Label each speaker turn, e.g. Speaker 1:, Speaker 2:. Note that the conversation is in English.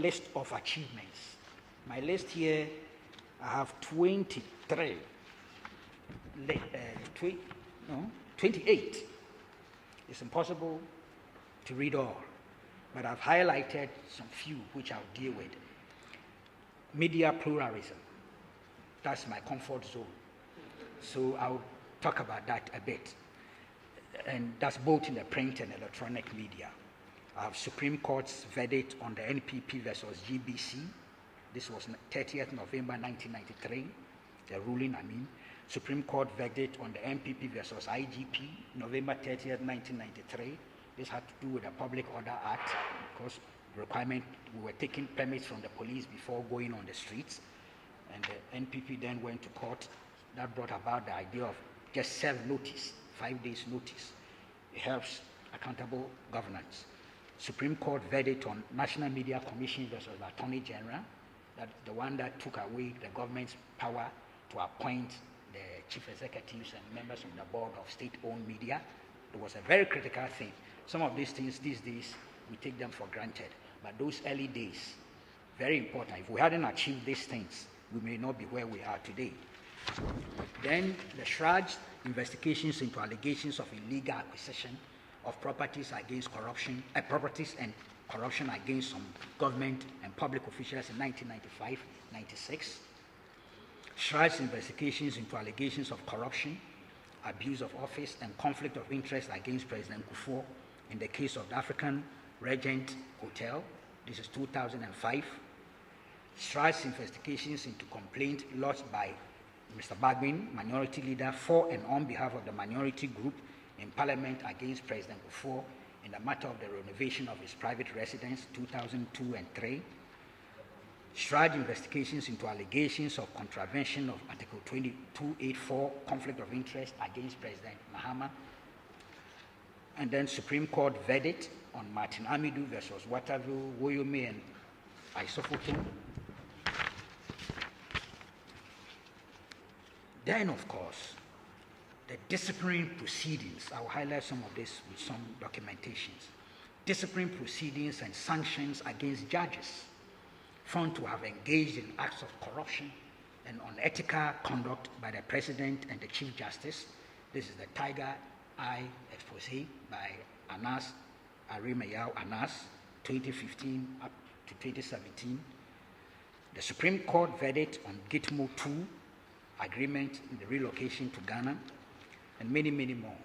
Speaker 1: list of achievements. My list here, I have 28. It's impossible to read all, but I've highlighted some few which I'll deal with. Media pluralism, that's my comfort zone. So I'll talk about that a bit. And that's both in the print and electronic media. I have Supreme Court's verdict on the NPP versus GBC. This was 30th November 1993, the ruling, Supreme Court verdict on the NPP versus IGP, November 30th, 1993. This had to do with the Public Order Act, because requirement, we were taking permits from the police before going on the streets, and the NPP then went to court. That brought about the idea of just serve notice, 5 days notice. It helps accountable governance. Supreme Court verdict on National Media Commission versus Attorney General, that the one that took away the government's power to appoint the chief executives and members of the board of state-owned media. It was a very critical thing. Some of these things these days, we take them for granted. But those early days, very important. If we hadn't achieved these things, we may not be where we are today. Then the Shraj investigations into allegations of illegal acquisition of properties against corruption, properties and corruption against some government and public officials in 1995-96. Shraj's investigations into allegations of corruption, abuse of office, and conflict of interest against President Kufuor in the case of the African Regent Hotel. This is 2005. Shraj's investigations into complaint lodged by Mr. Bagbin, minority leader, for and on behalf of the minority group in Parliament against President Kufuor in the matter of the renovation of his private residence, 2002 and 3. Shraj investigations into allegations of contravention of Article 2284, conflict of interest against President Mahama. And then Supreme Court verdict on Martin Amidu versus Waterville, Woyome, and Isofokin. Then, of course, the disciplinary proceedings. I will highlight some of this with some documentations. Disciplinary proceedings and sanctions against judges found to have engaged in acts of corruption and unethical conduct by the President and the Chief Justice. This is the Tiger Eye expose by Anas Arimayao Anas, 2015 up to 2017. The Supreme Court verdict on Gitmo 2 agreement in the relocation to Ghana, and many, many more.